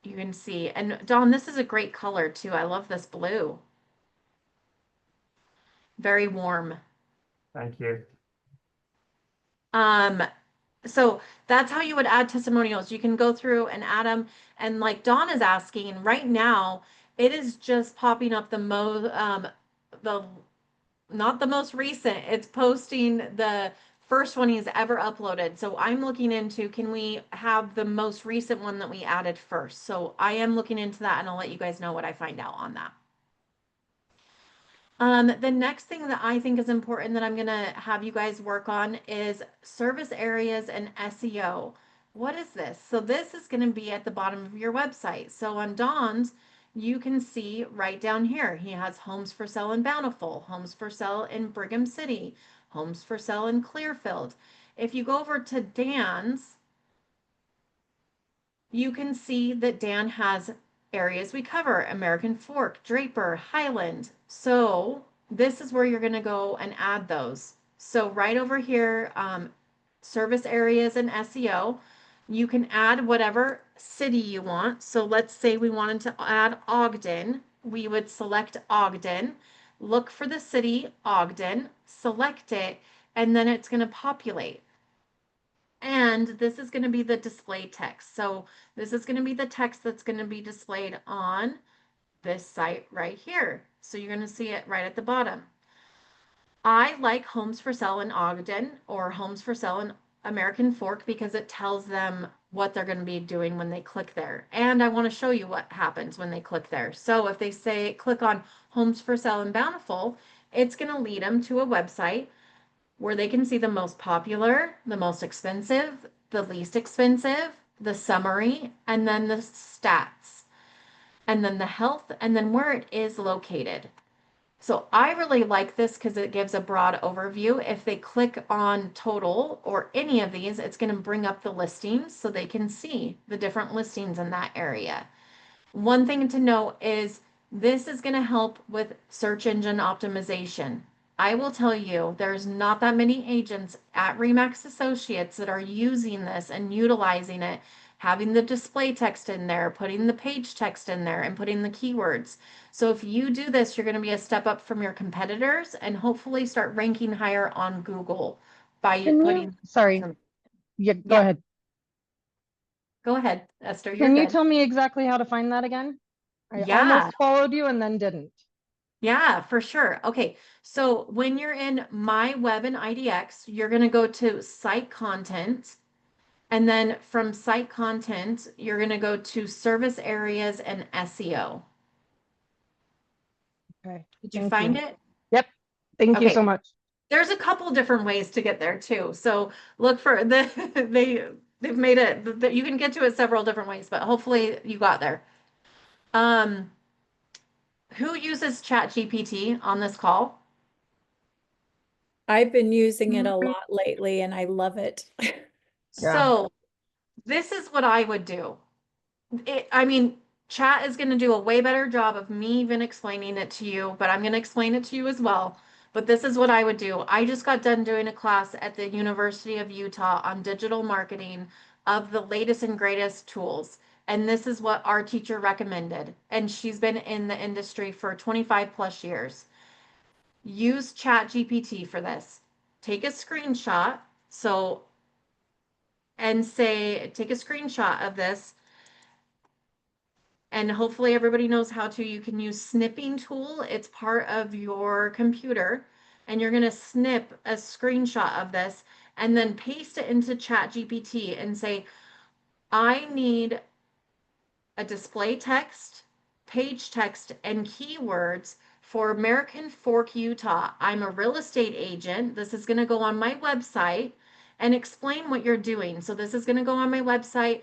you can see, and Dawn, this is a great color too. I love this blue. Very warm. Thank you. Um, so that's how you would add testimonials. You can go through and add them. And like Dawn is asking right now, it is just popping up the the, not the most recent, it's posting the first one he's ever uploaded. So I'm looking into, can we have the most recent one that we added first? So I am looking into that, and I'll let you guys know what I find out on that. The next thing that I think is important that I'm going to have you guys work on is service areas and SEO. What is this? So this is going to be at the bottom of your website. So on Dawn's, you can see right down here, he has homes for sale in Bountiful, homes for sale in Brigham City, homes for sale in Clearfield. If you go over to Dan's, you can see that Dan has areas we cover: American Fork, Draper, Highland. So this is where you're going to go and add those. So right over here, service areas and SEO, you can add whatever city you want. So let's say we wanted to add Ogden. We would select Ogden, look for the city, Ogden, select it, and then it's going to populate. And this is going to be the display text. So this is going to be the text that's going to be displayed on this site right here. So you're going to see it right at the bottom. I like homes for sale in Ogden or homes for sale in American Fork because it tells them what they're going to be doing when they click there. And I want to show you what happens when they click there. So if they say click on homes for sale in Bountiful, it's going to lead them to a website where they can see the most popular, the most expensive, the least expensive, the summary, and then the stats, and then the health, and then where it is located. So I really like this because it gives a broad overview. If they click on total or any of these, it's going to bring up the listings so they can see the different listings in that area. One thing to note is this is going to help with search engine optimization. I will tell you, there's not that many agents at Remax Associates that are using this and utilizing it, having the display text in there, putting the page text in there, and putting the keywords. So if you do this, you're going to be a step up from your competitors and hopefully start ranking higher on Google by Can you, putting sorry, some, yeah, go yeah, ahead. go ahead, Esther, you're Can you good. tell me exactly how to find that again? I Yeah. almost followed you and then didn't. Yeah, for sure. Okay, so when you're in My Web and IDX, you're going to go to Site Content. And then from Site Content, you're going to go to Service Areas and SEO. Okay, Did you thank find you. it? Yep, thank you Okay, so much. there's a couple different ways to get there too. So look for the they've made it that you can get to it several different ways, but hopefully you got there. Um, who uses ChatGPT on this call? I've been using it a lot lately and I love it. Yeah. So this is what I would do. I mean, chat is going to do a way better job of me even explaining it to you, but I'm going to explain it to you as well. But this is what I would do. I just got done doing a class at the University of Utah on digital marketing of the latest and greatest tools. And this is what our teacher recommended. And she's been in the industry for 25 plus years. Use ChatGPT for this. Take a screenshot. So, and say, take a screenshot of this. And hopefully everybody knows how to. You can use snipping tool. It's part of your computer. And you're going to snip a screenshot of this and then paste it into ChatGPT and say, I need a display text, page text, and keywords for American Fork, Utah. I'm a real estate agent. This is going to go on my website and explain what you're doing. So this is going to go on my website.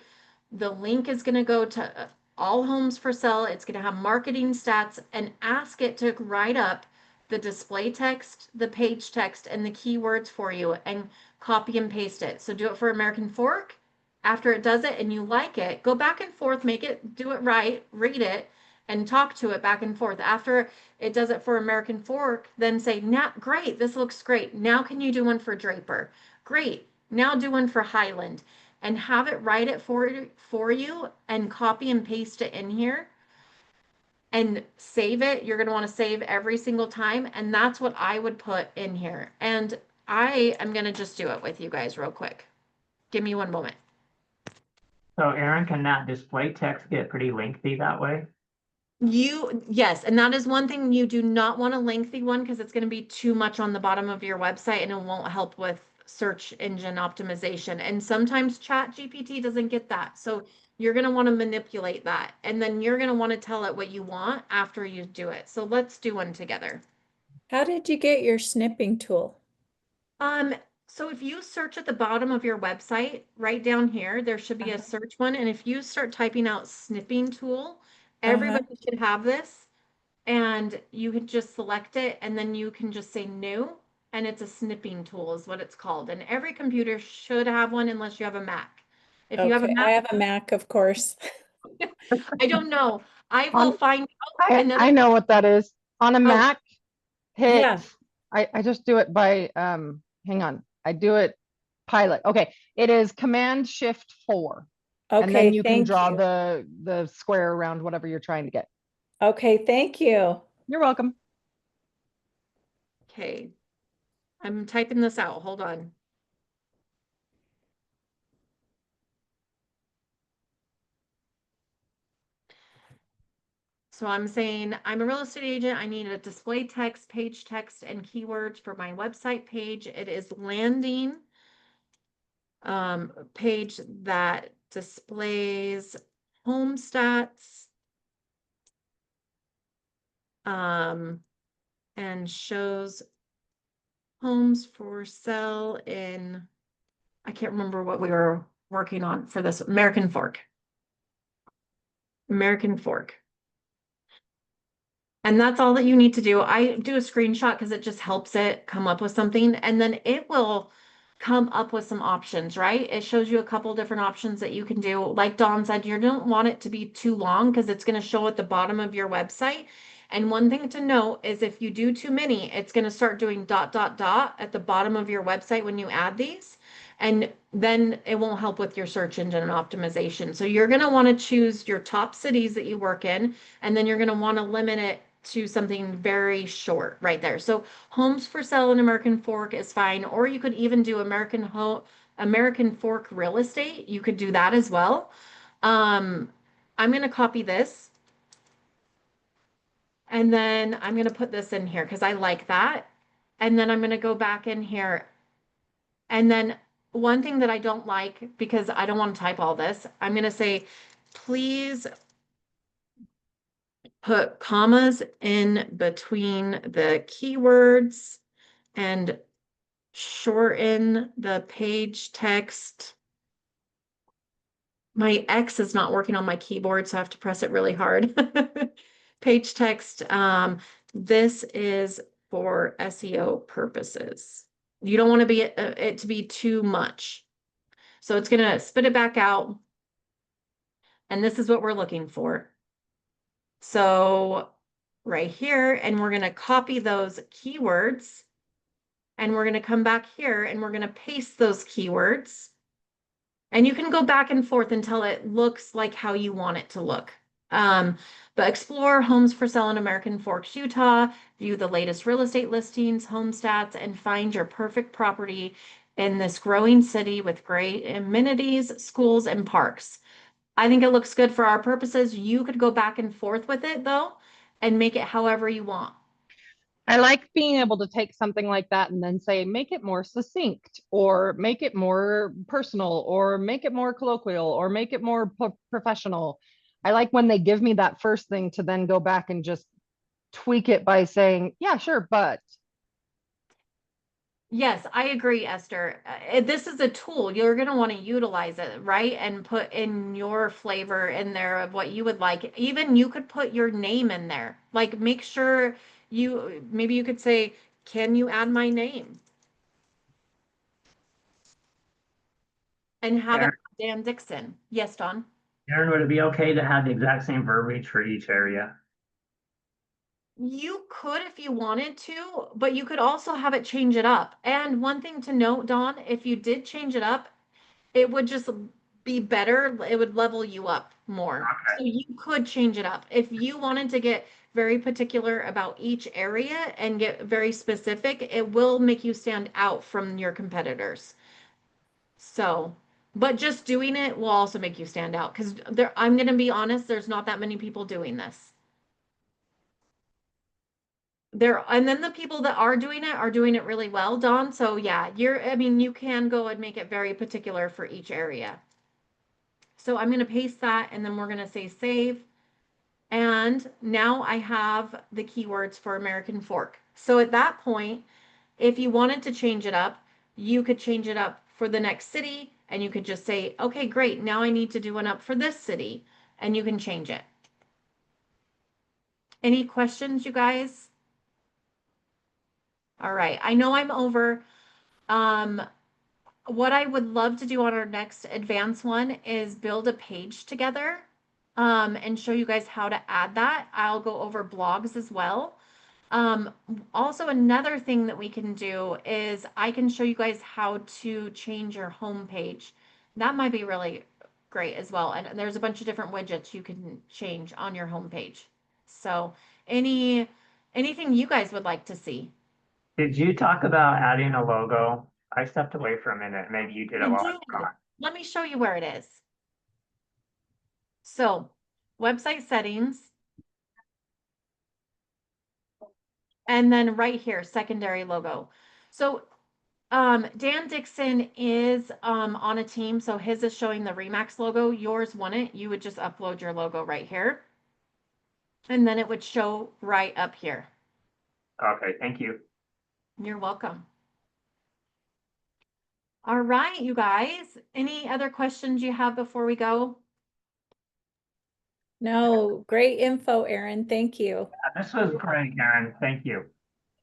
The link is going to go to all homes for sale. It's going to have marketing stats, and ask it to write up the display text, the page text, and the keywords for you, and copy and paste it. So do it for American Fork. After it does it and you like it, go back and forth, make it, do it right, read it, and talk to it back and forth. After it does it for American Fork, then say, now, great, this looks great. Now can you do one for Draper? Great. Now do one for Highland, and have it write it for you and copy and paste it in here and save it. You're going to want to save every single time. And that's what I would put in here. And I am going to just do it with you guys real quick. Give me one moment. So Aaron, can that display text get pretty lengthy that way? Yes, and that is one thing you do not want a lengthy one, because it's going to be too much on the bottom of your website and it won't help with search engine optimization. And sometimes ChatGPT doesn't get that. So you're going to want to manipulate that. And then you're going to want to tell it what you want after you do it. So let's do one together. How did you get your snipping tool? So if you search at the bottom of your website, right down here, there should be a search one. And if you start typing out snipping tool, everybody should have this. And you can just select it, and then you can just say new, and it's a snipping tool is what it's called. And every computer should have one unless you have a Mac. If you have a Okay, I Mac, have a Mac, of course. I don't know. I will On, find out another. I know what that is. On a Oh, Mac, hit, Yeah. I just do it by, hang on, I do it pilot. Okay, it is Command Shift 4. And then Okay, you can thank draw you. the square around whatever you're trying to get. Okay, thank you. You're welcome. Okay. I'm typing this out. Hold on. So I'm saying I'm a real estate agent. I need a display text, page text, and keywords for my website page. It is landing page that displays home stats and shows homes for sale in, I can't remember what we were working on for this, American Fork. American Fork. And that's all that you need to do. I do a screenshot because it just helps it come up with something, and then it will come up with some options, right? It shows you a couple different options that you can do. Like Dawn said, you don't want it to be too long because it's going to show at the bottom of your website. And one thing to note is if you do too many, it's going to start doing ... at the bottom of your website when you add these. And then it won't help with your search engine optimization. So you're going to want to choose your top cities that you work in, and then you're going to want to limit it to something very short right there. So homes for sale in American Fork is fine, or you could even do American Fork real estate. You could do that as well. I'm going to copy this, and then I'm going to put this in here because I like that. And then I'm going to go back in here. And then one thing that I don't like, because I don't want to type all this, I'm going to say, please put commas in between the keywords and shorten the page text. My X is not working on my keyboard, so I have to press it really hard. Page text. This is for SEO purposes. You don't want to be it to be too much. So it's going to spit it back out. And this is what we're looking for. So right here, and we're going to copy those keywords, and we're going to come back here and we're going to paste those keywords. And you can go back and forth until it looks like how you want it to look. Um, but explore homes for sale in American Forks, Utah, view the latest real estate listings, home stats, and find your perfect property in this growing city with great amenities, schools, and parks. I think it looks good for our purposes. You could go back and forth with it though, and make it however you want. I like being able to take something like that and then say, make it more succinct, or make it more personal, or make it more colloquial, or make it more professional. I like when they give me that first thing to then go back and just tweak it by saying, yeah, sure, but Yes, I agree, Esther. This is a tool. You're going to want to utilize it, right? And put in your flavor in there of what you would like. Even you could put your name in there. Like make sure maybe you could say, can you add my name? And have it Aaron, Dan Dixon. Yes, Don. Aaron, would it be okay to have the exact same verbiage for each area? You could if you wanted to, but you could also have it change it up. And one thing to note, Don, if you did change it up, it would just be better. It would level you up more. Okay. So you could change it up. If you wanted to get very particular about each area and get very specific, it will make you stand out from your competitors. So, but just doing it will also make you stand out because I'm going to be honest, there's not that many people doing this. And then the people that are doing it really well, Don. So yeah, I mean, you can go and make it very particular for each area. So I'm going to paste that and then we're going to say save. And now I have the keywords for American Fork. So at that point, if you wanted to change it up, you could change it up for the next city and you could just say, okay, great. Now I need to do one up for this city and you can change it. Any questions, you guys? All right. I know I'm over. Um, what I would love to do on our next advanced one is build a page together and show you guys how to add that. I'll go over blogs as well. Um, Also, another thing that we can do is I can show you guys how to change your home page. That might be really great as well. And there's a bunch of different widgets you can change on your home page. So anything you guys would like to see? Did you talk about adding a logo? I stepped away for a minute. Maybe you did I it while I did. was gone. Let me show you where it is. So, website settings, and then right here, secondary logo. So, Dan Dixon is on a team, so his is showing the Remax logo. Yours wouldn't. You would just upload your logo right here, and then it would show right up here. Okay, thank you. You're welcome. All right, you guys. Any other questions you have before we go? No, great info, Erin. Thank you. This was great, Aaron. Thank you.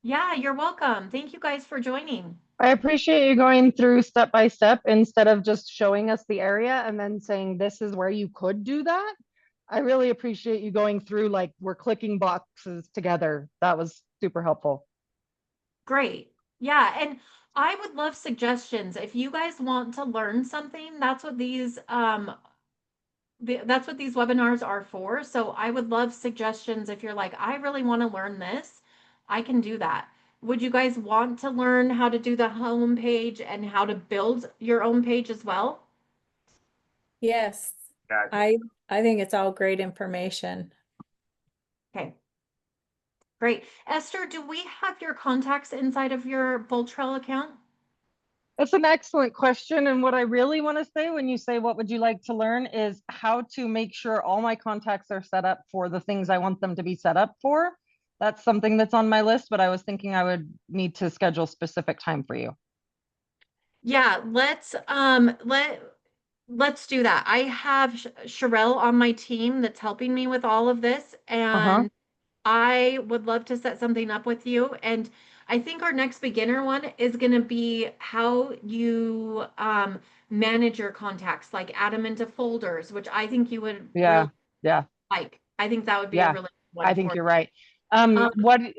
Yeah, you're welcome. Thank you guys for joining. I appreciate you going through step by step instead of just showing us the area and then saying this is where you could do that. I really appreciate you going through like we're clicking boxes together. That was super helpful. Great. Yeah, and I would love suggestions. If you guys want to learn something, that's what these webinars are for. So I would love suggestions if you're like, I really want to learn this, I can do that. Would you guys want to learn how to do the home page and how to build your own page as well? Yes, Yeah, I think it's all great information. Okay. Great. Esther, do we have your contacts inside of your BoldTrail account? That's an excellent question. And what I really want to say when you say, what would you like to learn, is how to make sure all my contacts are set up for the things I want them to be set up for. That's something that's on my list, but I was thinking I would need to schedule specific time for you. Yeah, let's do that. I have Sherelle on my team that's helping me with all of this, Uh-huh. and I would love to set something up with you. And I think our next beginner one is going to be how you manage your contacts, like add them into folders, which I think you would really Yeah. Yeah. like. I think that would be a Yeah. really good I one think for you're you. right. Um,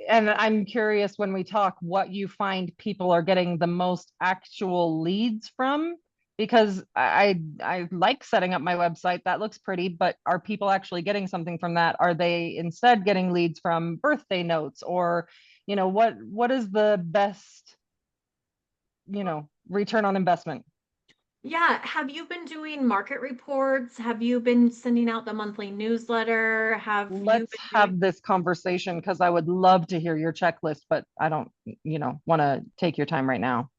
And I'm curious when we talk, what you find people are getting the most actual leads from Because I like setting up my website. That looks pretty, but are people actually getting something from that? Are they instead getting leads from birthday notes, or, you know, what is the best, you know, return on investment? Yeah, have you been doing market reports? Have you been sending out the monthly newsletter? Have you Let's been doing? have this conversation because I would love to hear your checklist, but I don't, you know, want to take your time right now.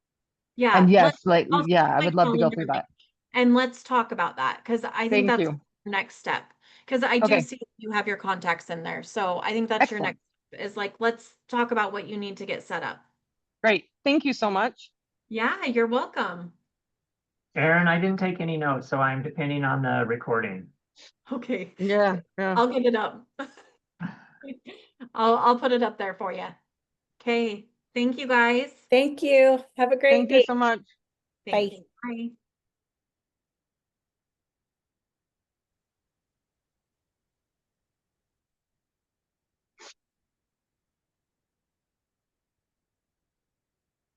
Yeah, And let's, yes, like, I'll set yeah, I my would love to go calendar through that. and let's talk about that because I think Thank that's you. the next step. Because I do Okay, see you have your contacts in there. So I think that's your excellent. next is like, let's talk about what you need to get set up. Great. Thank you so much. Yeah, you're welcome. Aaron, I didn't take any notes, so I'm depending on the recording. Okay, Yeah, yeah. I'll get it up. I'll put it up there for you. Okay, thank you guys. Thank you. Have a great Thank you day. so much. Thanks. Bye. Bye.